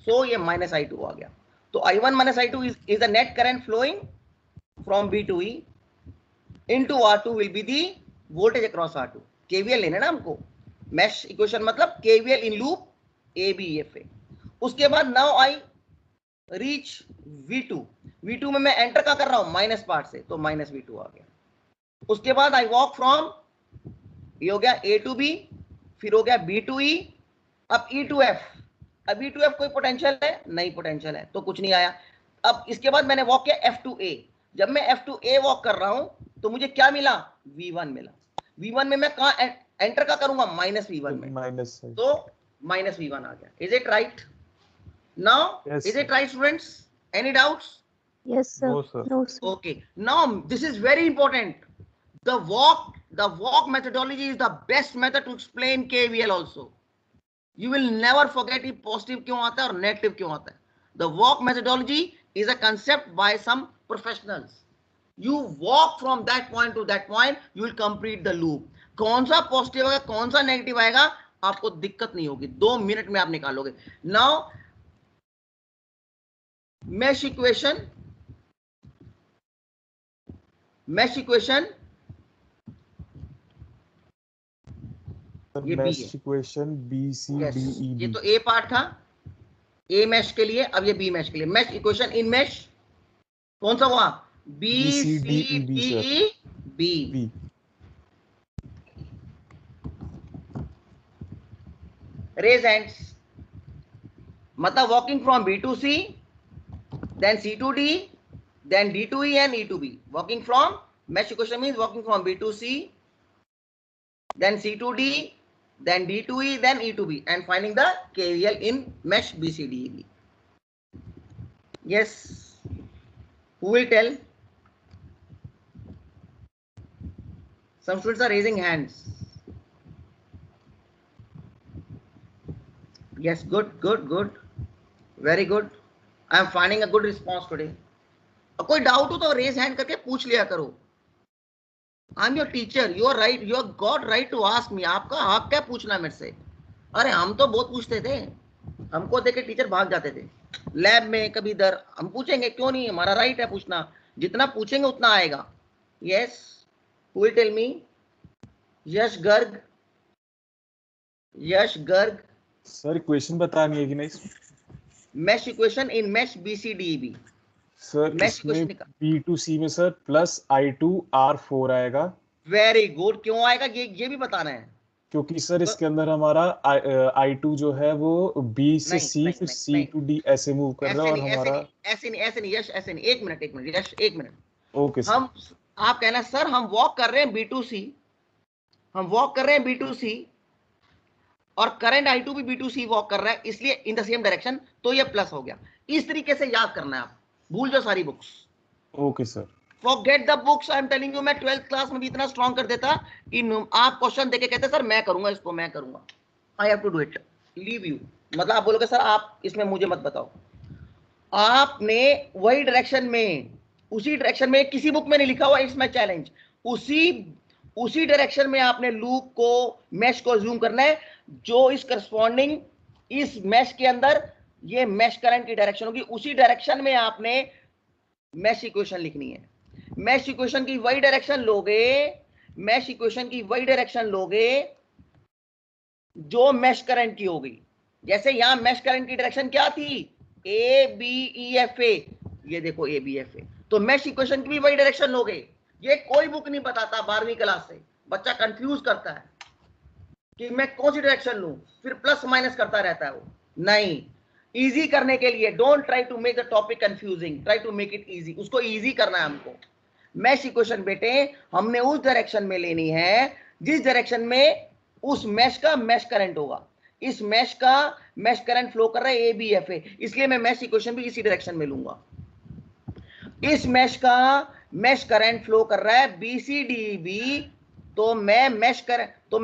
सो ये minus I2 आ गया। तो I1 minus I2 is the net current flowing from B to E into R2 will be the voltage across R2। KVL लेना ना हमको, मैश इक्वेशन मतलब KVL in loop ABEFA। उसके बाद नाउ आई रीच V2 में मैं enter का कर रहा हूं माइनस पार्ट से, तो माइनस V2 आ गया। उसके बाद आई वॉक फ्रॉम, ये हो गया A to B, फिर हो गया B to E, अब E to F। अब E to F कोई पोटेंशियल है? नहीं पोटेंशियल है, तो कुछ नहीं आया। अब इसके बाद मैंने वॉक किया F to A। जब मैं F to A वॉक कर रहा हूं तो मुझे क्या मिला, V1 मिला। V1 में मैं कहां एंटर का करूंगा, माइनस V1 में, माइनस, तो माइनस V1 आ गया। Is it right? Now is it right students? Any doubts? Yes, sir. No, sir. No, sir. Okay, now this is very important. The walk methodology is the best method to explain KVL also. You will never forget it positive क्यों आता है और negative क्यों आता है। The walk methodology is a concept by some professionals. You walk from that point to that point, you will complete the loop. कौन सा positive आएगा, कौन सा नेगेटिव आएगा, आपको दिक्कत नहीं होगी, 2 मिनट में आप निकालोगे। नाउ mesh equation ये B है, equation B C yes, D E ये B। तो A पार्ट था, A मैश के लिए। अब ये B मैश के लिए, मैश इक्वेशन इन मैश कौन सा हुआ, B C D E B। Raise hands, मतलब walking from B to C, then C to D, then D to E and E to B। walking from, mesh equation means walking from B to C, then C to D, then D to E, then E to B, and finding the KVL in mesh BCDEB। Yes, who will tell? Some students are raising hands. Yes, good, very good. I am finding a good response today. अब कोई doubt हो तो raise hand करके पूछ लिया करो। I am your teacher, you are right, you are got right to ask me. आपका हक है पूछना मेरे से। अरे हम तो बहुत पूछते थे, हमको देख के टीचर भाग जाते थे लैब में, कभी इधर। हम पूछेंगे क्यों नहीं, हमारा राइट है पूछना, जितना पूछेंगे उतना आएगा। Yes, who will tell me? Yash Garg, Yash Garg. Sir equation बतानी है कि नहीं? mesh equation in mesh BCDEB। Sir mesh इसमें इक्वेशन निकाल। B2C में सर +I2R4 आएगा, वेरी गुड, क्यों आएगा ये भी बताना है। क्योंकि सर इसके अंदर हमारा I2 जो है वो B से नहीं C नहीं फिर नहीं C नहीं, to D ऐसे मूव कर रहा ऐसे है और नहीं ऐसे हमारा। नहीं ऐसे नहीं ऐसे नहीं यश, ऐसे नहीं, एक मिनट यश, एक मिनट। Okay sir. हम, आप कहना सर हम वॉक कर रहे हैं B2C, हम वॉक कर रहे हैं B2C और करंट I2 भी B2C वॉक कर रहा है, इसलिए इन द सेम डायरेक्शन, तो ये प्लस हो गया। इस तरीके से याद करना है, आप भूल जाओ सारी books. Okay sir. Forget the books, I am telling you. मैं 12th क्लास में भी इतना स्ट्रॉन्ग कर देता कि आप क्वेश्चन देके कहते सर मैं करूंगा इसको, मैं करूंगा, I have to do it, leave you. मतलब आप बोलोगे सर आप इसमें मुझे मत बताओ। आपने वही डायरेक्शन में, उसी डायरेक्शन में, किसी बुक में नहीं लिखा हुआ, इट्स माय चैलेंज, उसी डायरेक्शन में आपने लूप को, मैश को जूम करना है, जो इस करस्पॉन्डिंग इस मैश के अंदर ये मैश करंट की डायरेक्शन होगी, उसी डायरेक्शन में आपने मैश इक्वेशन लिखनी है। मैश इक्वेशन की वही डायरेक्शन लोगे, मैश इक्वेशन की वही डायरेक्शन लोगे जो मैश करंट की होगी। जैसे यहां मैश करंट की डायरेक्शन क्या थी, ABEFA, ये देखो ABFA, तो मैश इक्वेशन की भी वही डायरेक्शन लोगे। ये कोई बुक नहीं बताता 12वीं क्लास से, बच्चा कंफ्यूज करता है कि मैं कौन सी डायरेक्शन लूं, फिर प्लस माइनस करता रहता है वो। नहीं, इजी करने के लिए, don't try to make the topic confusing, try to make it easy, उसको इजी करना है हमको। मैश इक्वेशन बेटे हमने उस डायरेक्शन में लेनी है जिस डायरेक्शन में उस मैश का मैश करंट होगा। इस मैश का मैश करंट फ्लो कर रहा है ABFA, इसलिए मैं मैश इक्वेशन भी इसी डायरेक्शन में लूंगा। इस मैश का मैश करंट फ्लो कर रहा है BCDB, तो मैं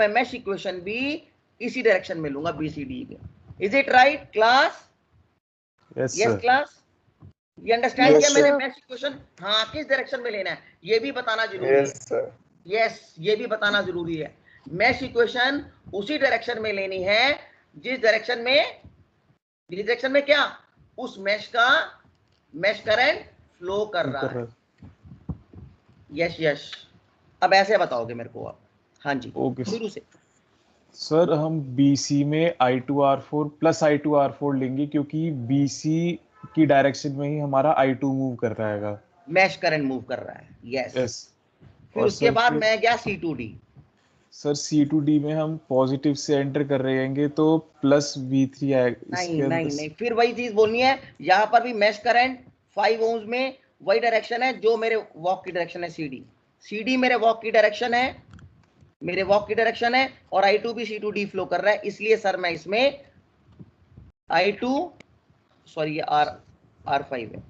मैश इक्वेशन भी इसी डायरेक्शन में लूंगा, BCDB। Is it right class? Yes class, ये अंडरस्टैंड किया मैंने मैश इक्वेशन। हाँ, किस डायरेक्शन में लेना है ये भी बताना जरूरी है। यस, ये भी बताना जरूरी है। मैश इक्वेशन उसी डायरेक्शन में लेनी है जिस डायरेक्शन में क्या, उस मैश का मैश करंट फ्लो कर रहा है। यस, अब ऐसे बताओगे मेरे को आप। हाँ जी, शुरू से। सर हम BC में I2R4 +I2R4 लेंगे, क्योंकि BC की डायरेक्शन में ही हमारा I2 मूव कर रहा है, मैश करंट मूव कर रहा है। यस। फिर और उसके बाद मैं गया C2D। सर C2D में हम पॉजिटिव से एंटर कर रहे हैं तो +V3 आएगा। नहीं, फिर वही चीज बोलनी है। यहाँ पर भी मैश करंट 5 ohms में वही डायरेक्शन है जो मेरे वॉक की डायरेक्शन है, CD मेरे वॉक की डायरेक्शन है, और I2 भी C2D फ्लो कर रहा है, इसलिए सर मैं इसमें I2 सॉरी R5 है,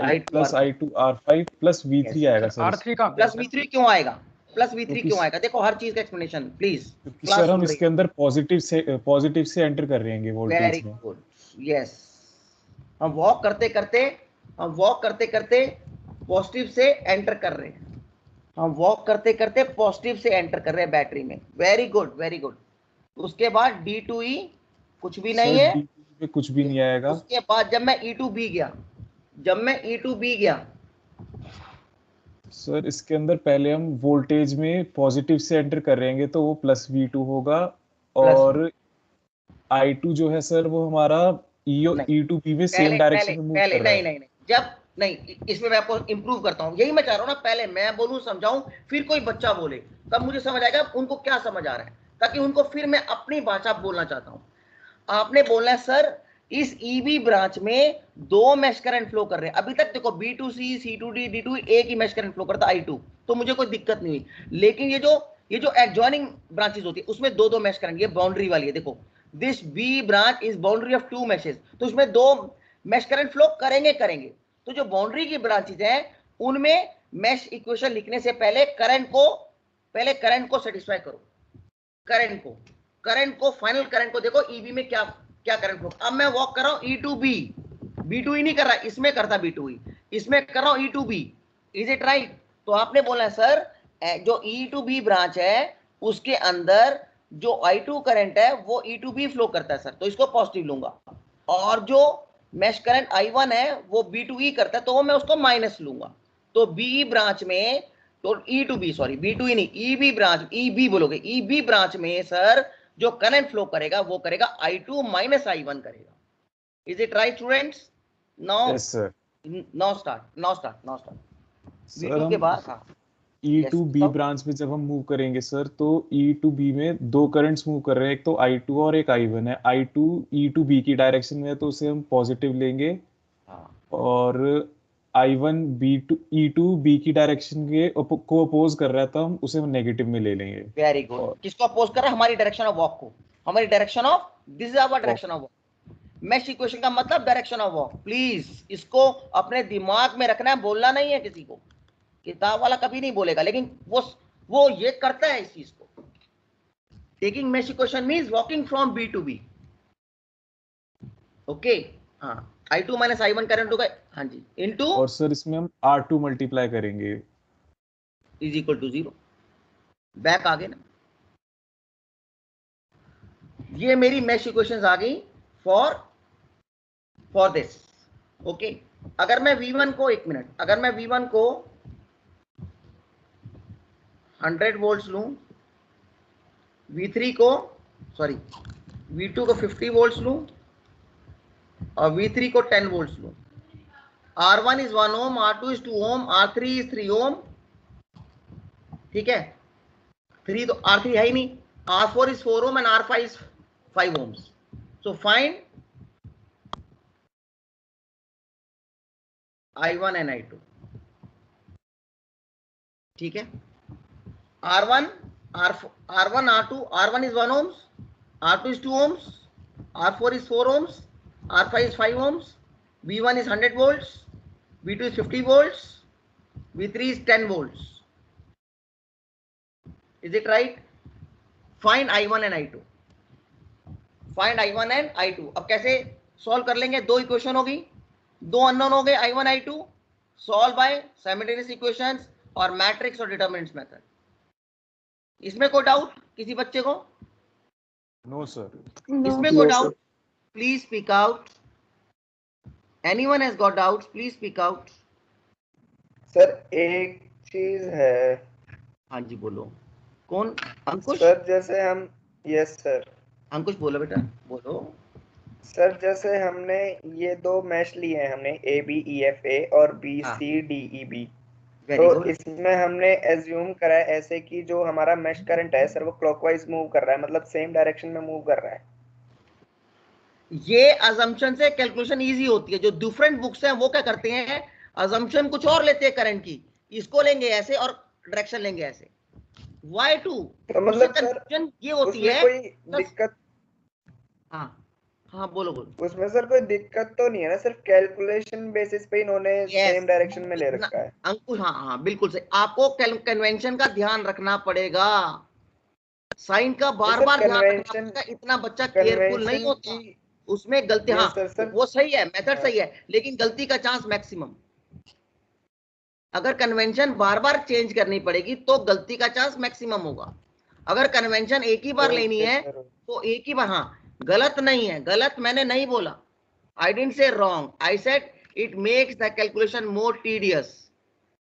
I2R5 +V3 आएगा सर। R3 का +V3 क्यों आएगा? देखो हर चीज का एक्सप्लेनेशन प्लीज। सर हम इसके अंदर पॉजिटिव से एंटर कर रहे हैं वोल्टेज में। Very good, yes. हम वॉक करते करते पॉजिटिव से एंटर कर रहे हैं, बैटरी में। Very good. उसके बाद D2E कुछ भी नहीं है, D2E कुछ भी नहीं आएगा। उसके बाद जब मैं E2B गया, सर इसके अंदर पहले हम वोल्टेज में पॉजिटिव से एंटर कर रहे हैं तो वो +V2 होगा, और I2 जो है सर वो हमारा E2B में सेम डायरेक्शन में मूव कर रहा है। नहीं, इसमें मैं आपको इंप्रूव करता हूँ, यही मैं चाह रहा हूँ ना, पहले मैं बोलूँ समझाऊं, फिर कोई बच्चा बोले, तब मुझे समझ आएगा उनको क्या समझ आ रहा है, ताकि उनको फिर मैं अपनी भाषा बोलना चाहता हूँ। आपने बोलना है सर इस EB ब्रांच में 2 मैश करंट फ्लो कर रहे हैं। अभी तक देखो B2C, C2D, D2E एक ही मैश करंट फ्लो करता I2, तो मुझे कोई दिक्कत नहीं हुई। लेकिन ये जो एडजॉइनिंग ब्रांचेस होती है उसमें 2 मैश करंट, ये बाउंड्री वाली है, देखो this B branch is boundary of 2 meshes, तो उसमें 2 मैश करंट फ्लो करेंगे। तो जो बाउंड्री की ब्रांचेस हैं उनमें मैश इक्वेशन लिखने से पहले करंट को सेटिस्फाई करो, करंट को फाइनल करंट को देखो EB में क्या करंट फ्लो। अब मैं वॉक कर रहा हूं E2B, B2E नहीं कर रहा, इसमें करता B2E, इसमें कर रहा हूं E2B। Is it right? तो आपने बोला सर जो E2B ब्रांच है उसके अंदर जो I2 करंट है वो E2B फ्लो करता है सर, तो इसको पॉजिटिव लूंगा, और जो मैश करंट I1 है वो B2E करता है, तो वो मैं उसको माइनस लूंगा। तो BE ब्रांच में, तो E2B सॉरी B2E नहीं, EB ब्रांच, EB बोलोगे, EB ब्रांच में सर जो करंट फ्लो करेगा वो करेगा I2 - I1 करेगा। Is it right students? Now yes sir. Now start sir V2 के हम बाद हाँ ई Yes, टू बी बताओ। ब्रांच में जब हम मूव करेंगे सर, तो ई टू बी में दो करंट्स मूव कर रहे हैं, एक तो I2 और एक I1 है। I2 ई टू बी की डायरेक्शन में है तो उसे हम पॉजिटिव लेंगे, हाँ और I1 ई टू बी की डायरेक्शन के को अपोज कर रहा है तो हम उसे नेगेटिव में ले लेंगे। Very good. और किसको अपोज कर रहा है? हमारी डायरेक्शन ऑफ वॉक को, हमारी direction of, this is our direction of walk. Mesh equation का मतलब डायरेक्शन ऑफ वॉक। प्लीज इसको अपने दिमाग में रखना है, बोलना नहीं है किसी को। किताब वाला कभी नहीं बोलेगा, लेकिन वो ये करता है इस चीज को। Taking mesh equation means walking from B to B. Okay हाँ, I2 माइनस I1 करंट होगा, हाँ जी, इनटू और सर इसमें हम R2 मल्टीप्लाई करेंगे। Is equal to 0। बैक आ गए ना, ये मेरी मैश इक्वेशंस आ गई फॉर दिस। ओके, अगर मैं V1 को, एक मिनट, अगर मैं V1 को 100 वोल्ट्स लूं, V3 को, सॉरी V2 को 50 वोल्ट्स लूं और V3 को 10 वोल्ट्स लूं, R1 is 1 ohm, R2 is 2 ohm, R3 is 3 ohm, ठीक है, 3 तो R3 है ही नहीं, R4 is 4 ohm and R5 is 5 ohms. So find I1 and I2. ठीक है, R1, R2, R1 is 1 ohms, R2 is 2 ohms, R4 is 4 ohms, R5 is 5 ohms, V1 is 100 volts, V2 is 50 volts, V3 is 10 volts. Is it right? Find I1 and I2. Find I1 and I2। अब कैसे solve कर लेंगे? दो equation होगी, दो unknown हो गए I1 I2, solve by simultaneous equations और मैट्रिक्स और डिटरमिनेंट्स मेथड। इसमें कोई डाउट किसी बच्चे को? No sir. इसमें कोई doubt? Please speak out. Anyone has got doubts? Please speak out. Sir एक चीज है। हाँ जी बोलो। कौन? अंकुश? सर जैसे हम, यस सर। अंकुश बोलो बेटा, बोलो। सर जैसे हमने ये दो मैश लिए हैं, हमने ABEFA और BCDEB, तो इसमें हमने एज्यूम करा है ऐसे कि जो हमारा मैश करंट है सर वो क्लॉकवाइज मूव कर रहा है, मतलब सेम डायरेक्शन में मूव कर रहा है। ये अजम्पशन से कैलकुलेशन इजी होती है। जो डिफरेंट बुक्स हैं वो क्या करते हैं, अजम्पशन कुछ और लेते हैं करंट की, इसको लेंगे ऐसे और डायरेक्शन लेंगे ऐसे। Y2 तो मतलब सर ये होती है कोई दिक्कत? हाँ बोलो बोलो। उसमें सर कोई दिक्कत तो नहीं है ना, सिर्फ कैलकुलेशन बेसिस पे इन्होंने सेम डायरेक्शन में ले रखा है। अंकुश हाँ बिल्कुल सही। आपको कन्वेंशन का ध्यान रखना पड़ेगा, साइन का बार बार ध्यान रखना पड़ेगा। इतना बच्चा केयरफुल नहीं होता, उसमें गलती, हाँ वो सही है, मेथड सही है, लेकिन गलती का चांस मैक्सिमम। अगर कन्वेंशन बार बार चेंज करनी पड़ेगी तो गलती का चांस मैक्सिमम होगा। अगर कन्वेंशन एक ही बार लेनी है तो एक ही बार, हाँ गलत नहीं है, गलत मैंने नहीं बोला, I didn't say wrong, I said it makes the calculation more tedious.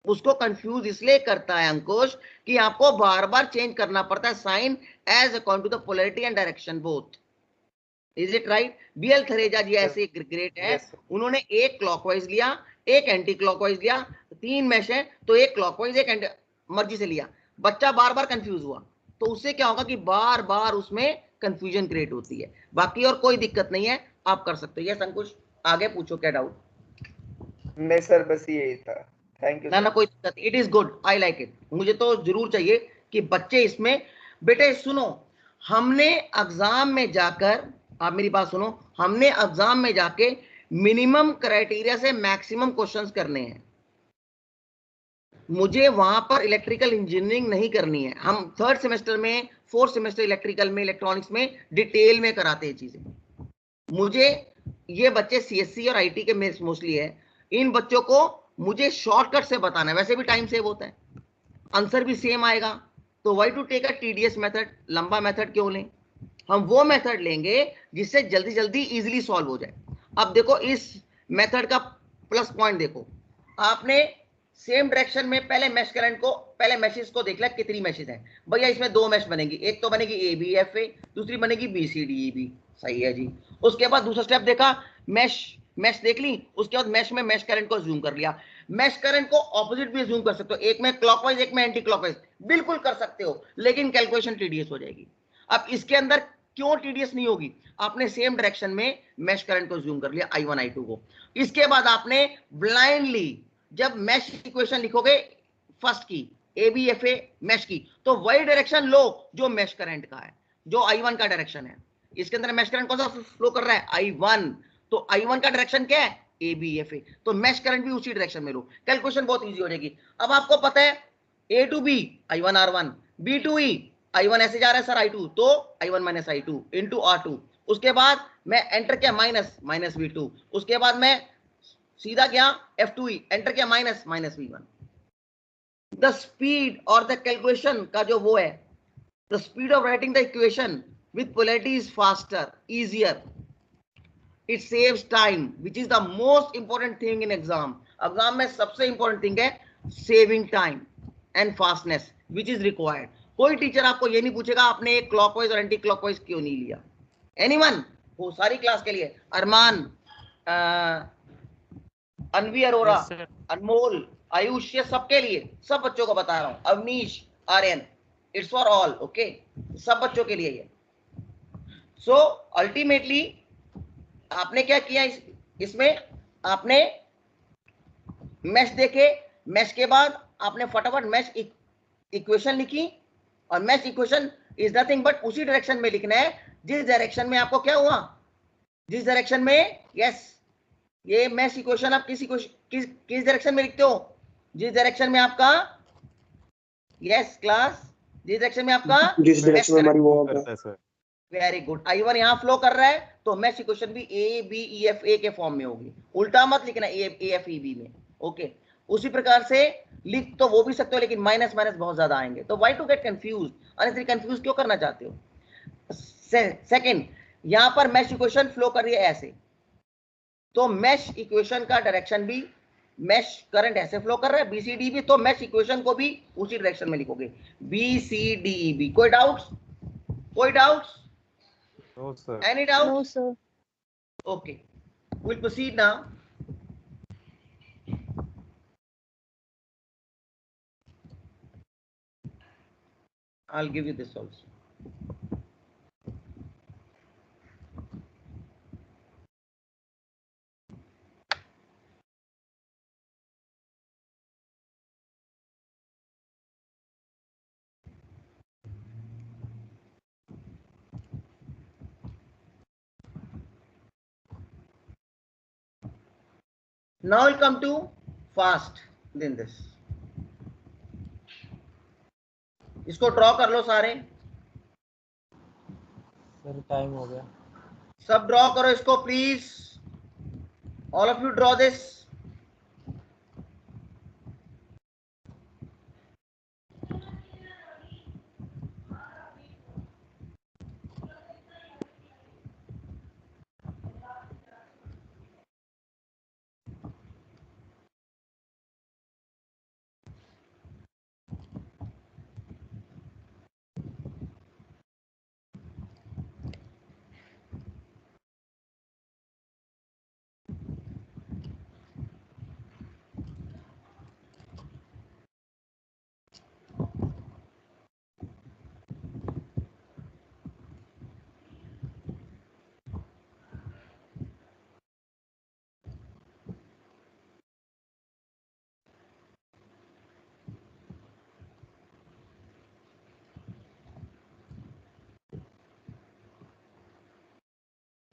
उसको कंफ्यूज इसलिए करता है अंकुश कि आपको बार बार चेंज करना पड़ता है sign as according to the polarity and direction both. Is it right? BL Thareja ji ऐसे ग्रेट है, उन्होंने एक क्लॉकवाइज लिया, एक एंटी क्लॉकवाइज लिया, तीन मैश है तो एक क्लॉकवाइज एक एंटी, मर्जी से लिया। बच्चा बार बार कंफ्यूज हुआ तो उससे क्या होगा कि बार बार उसमें कंफ्यूजन क्रिएट होती है। बाकी और कोई दिक्कत नहीं है, आप कर सकते हो। यस अंकुश आगे पूछो, क्या डाउट? नहीं सर बस यही था, थैंक यू। ना कोई दिक्कत, it is good, I like it. मुझे तो जरूर चाहिए कि बच्चे इसमें, बेटे सुनो, हमने एग्जाम में जाकर, आप मेरी बात सुनो, हमने एग्जाम में जाके मिनिमम क्राइटेरिया से मैक्सिमम क्वेश्चंस करने हैं। मुझे वहां पर इलेक्ट्रिकल इंजीनियरिंग नहीं करनी है। हम थर्ड सेमेस्टर में, फोर्थ सेमेस्टर इलेक्ट्रिकल में, इलेक्ट्रॉनिक्स में डिटेल में कराते हैं चीजें। मुझे ये बच्चे CSC और IT के मोस्टली है, इन बच्चों को मुझे शॉर्टकट से बताना है। वैसे भी टाइम सेव होता है, आंसर भी सेम आएगा, तो why to take a tedious method, लंबा मेथड क्यों लें? हम वो मेथड लेंगे जिससे जल्दी जल्दी इजीली सॉल्व हो जाए। अब देखो इस मेथड का प्लस पॉइंट देखो, आपने सेम डायरेक्शन में पहले मैश करंट को, पहले मैशेस को देख लिया कितनी मैशेस हैं भैया, इसमें दो मैश बनेगी, एक तो बनेगी ABFA, दूसरी बनेगी BCDEB, सही है जी। उसके बाद दूसरा स्टेप देखा, मैश मैश देख ली, उसके बाद मैश में मैश करंट को अज्यूम कर लिया। मैश करंट को ऑपोजिट भी अज्यूम कर सकते हो, एक में क्लॉकवाइज एक में एंटी क्लॉकवाइज, बिल्कुल कर सकते हो, लेकिन कैलकुलेशन टीडीएस हो जाएगी। अब इसके अंदर क्यों टीडीएस नहीं होगी, आपने सेम डायरेक्शन में मैश करंट को अज्यूम कर लिया I1 I2 को। इसके बाद आपने ब्लाइंडली जब मैश इक्वेशन लिखोगे फर्स्ट की ABFA मैश की, तो वही डायरेक्शन लो जो मैश करंट का है, जो I1 का डायरेक्शन है। इसके अंदर मैश करंट कौन सा फ्लो कर रहा है, I1, तो I1 का डायरेक्शन क्या है, ABFA, तो मैश करंट भी उसी डायरेक्शन में लो, कैलकुलेशन बहुत इजी हो जाएगी। अब आपको पता है A to B I1 R1, B to E I1 ऐसे जा रहा है सर I2, तो I1 minus I2 into R2, उसके बाद मैं एंटर किया माइनस माइनस V2, उसके बाद मैं सीधा गया F2E, एंटर किया minus minus V1। The speed और द कैलकुलेशन का जो वो है, the speed of writing the equation with polarity is faster, easier, it saves time, which is the most important thing in exam. Exam में सबसे important thing है saving time and fastness, which is required. कोई teacher आपको ये नहीं पूछेगा आपने एक क्लॉकवाइज और एंटी क्लॉकवाइज क्यों नहीं लिया। एनीवन, वो सारी क्लास के लिए, अरमान, अनवी अरोरा, अनमोल, आयुष, ये सबके लिए, सब बच्चों को बता रहा हूं, Avneesh, Aryan, it's for all, okay, सब बच्चों के लिए ये। सो अल्टीमेटली आपने क्या किया, इसमें आपने मैश देखे, मैश के बाद आपने फटाफट मैश इक्वेशन लिखी, और mesh equation is nothing but उसी डायरेक्शन में लिखना है जिस डायरेक्शन में आपको क्या हुआ, जिस डायरेक्शन में, यस, ये मैश इक्वेशन आप किस डायरेक्शन में लिखते हो, जिस डायरेक्शन में आपका, यस क्लास, जिस डायरेक्शन में आपका, जिस डायरेक्शन में हमारी वो होगा। Very good. I1 यहाँ फ्लो कर रहा है, तो मैश इक्वेशन भी ABEFA के फॉर्म में होगी, उल्टा मत लिखना AFEB में, ओके। उसी प्रकार से लिख तो वो भी सकते हो, लेकिन माइनस माइनस बहुत ज्यादा आएंगे, तो why to get confuse, unnecessary confuse क्यों करना चाहते हो। सेकंड, यहाँ पर मैश इक्वेशन फ्लो कर रही है ऐसे, तो मैश इक्वेशन का डायरेक्शन भी, मैश करंट ऐसे फ्लो कर रहा है BCD भी, तो मैश इक्वेशन को भी उसी डायरेक्शन में लिखोगे BCDEB। कोई डाउट्स, कोई doubts? No sir. Any doubt? No, sir. Okay, we'll proceed now. I'll give you this also. Now we'll come to fast than this. इसको ड्रॉ कर लो सारे, सर टाइम हो गया। सब ड्रॉ करो इसको please, all of you draw this.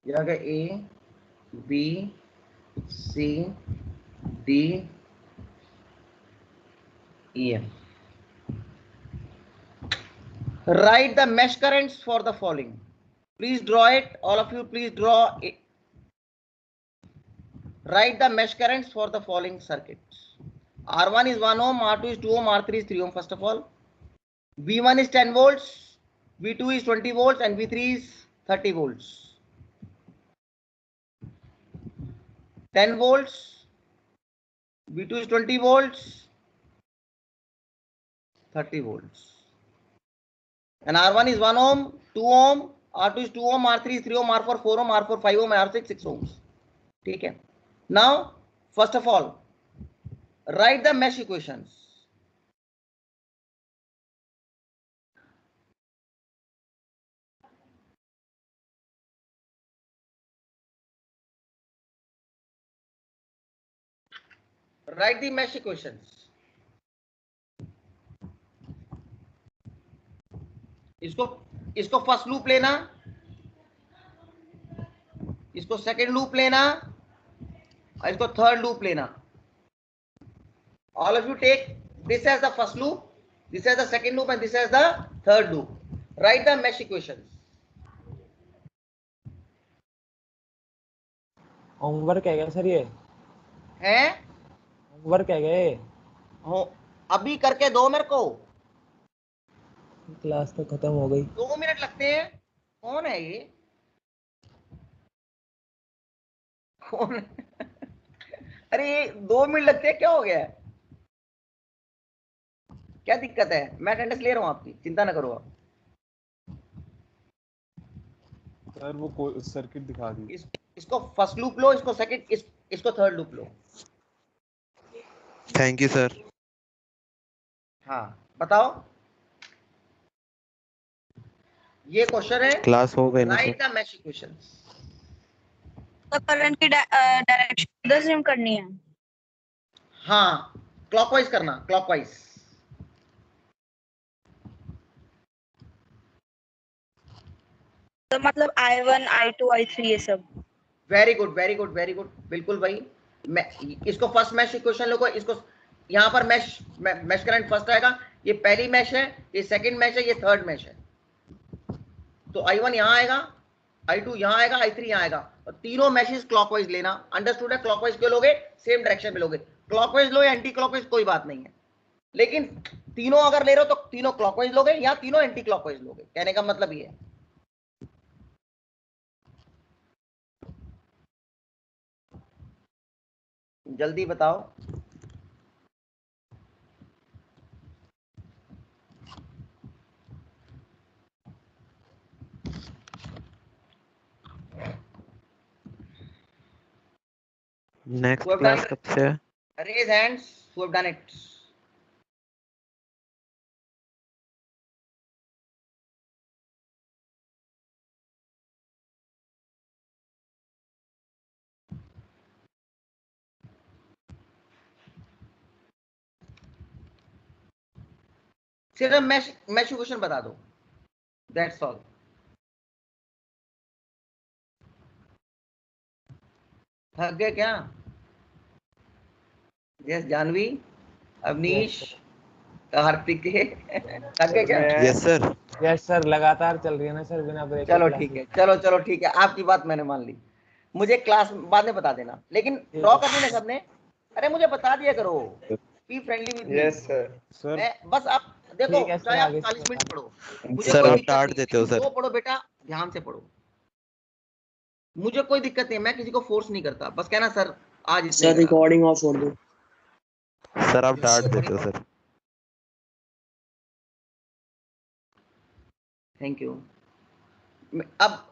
यहाँ A, B, C, D, E, F. Write the mesh currents for the following. Please draw it. All of you, please draw it. Write the mesh currents for the following circuits. R1 is 1 ohm, R2 is 2 ohm, R3 is 3 ohm. First of all, V1 is 10 volts, V2 is 20 volts, and V3 is 30 volts. 10 volts, V2 is 20 volts, 30 volts. And R1 is 1 ohm, 2 ohm, R2 is 2 ohm, R3 is 3 ohm, R4 4 ohm, R4 5 ohm, and R6 6 ohms. ठीक है, Now, first of all, write the mesh equations. Write the mesh equations. इसको first loop लेना, इसको second loop लेना और इसको third loop लेना. All of you take this as the first loop, this as the second loop and this as the third loop. Write the mesh equations. Homework है क्या sir? ये है होमवर्क है क्या? ये हो अभी करके दो मेरे को. क्लास तो खत्म हो गई. 2 मिनट लगते हैं. कौन है ये? कौन है? अरे 2 मिनट लगते हैं, क्या हो गया है? क्या दिक्कत है? मैं अटेंडेंस ले रहा हूँ आपकी, चिंता ना करो आप. सर वो सर्किट दिखा दी. इसको फर्स्ट लूप लो, इसको सेकंड, इसको third loop low. Thank you sir. हाँ बताओ. ये क्वेश्चन है. क्लास हो गई ना sir? Right the mesh equations. तो करंट की डायरेक्शन इधर से करनी है. हाँ, क्लॉकवाइज करना, क्लॉकवाइज. तो मतलब I1 I2 I3 ये सब. Very good, very good, very good. बिल्कुल भाई. मैं इसको फर्स्ट मैश इक्वेशन लो. इसको यहाँ पर मैश करंट फर्स्ट आएगा. ये पहली मैश है, ये सेकंड मैश है, ये थर्ड मैश है. तो I1 यहाँ आएगा, I2 यहाँ आएगा, I3 यहाँ आएगा. और तीनों मैशेस क्लॉकवाइज लेना. अंडरस्टूड है? क्लॉकवाइज क्यों लोगे? सेम डायरेक्शन में लोगे. क्लॉकवाइज लो या एंटी क्लॉकवाइज कोई बात नहीं है, लेकिन तीनों अगर ले रहे हो तो तीनों क्लॉकवाइज लोगे या तीनों एंटी क्लॉकवाइज लोगे. कहने का मतलब ये है. जल्दी बताओ. नेक्स्ट क्लास कब से है? Raise hands who have done it. सिर्फ मैश इक्वेशन बता दो. That's all. थक गए क्या? यस जानवी, अवनीश, कार्तिक, थक गए क्या? Yes sir. यस सर, लगातार चल रही है ना सर, बिना ब्रेक. चलो ठीक है, चलो ठीक है, आपकी बात मैंने मान ली. मुझे क्लास बाद में बता देना, लेकिन ड्रॉ करने में सबने. अरे मुझे बता दिया करो. Be friendly with me. Yes sir. बस आप देखो, चाहे आप 40 मिनट पढ़ो. मुझे सर कोई आप दिक्कत डांट नहीं. देते हो सर. वो पढ़ो बेटा, ध्यान से पढ़ो. मुझे कोई दिक्कत नहीं, मैं किसी को फोर्स नहीं करता. बस कहना सर आज सर रिकॉर्डिंग ऑफ कर दो. सर आप डांट देते हो सर. Thank you. अब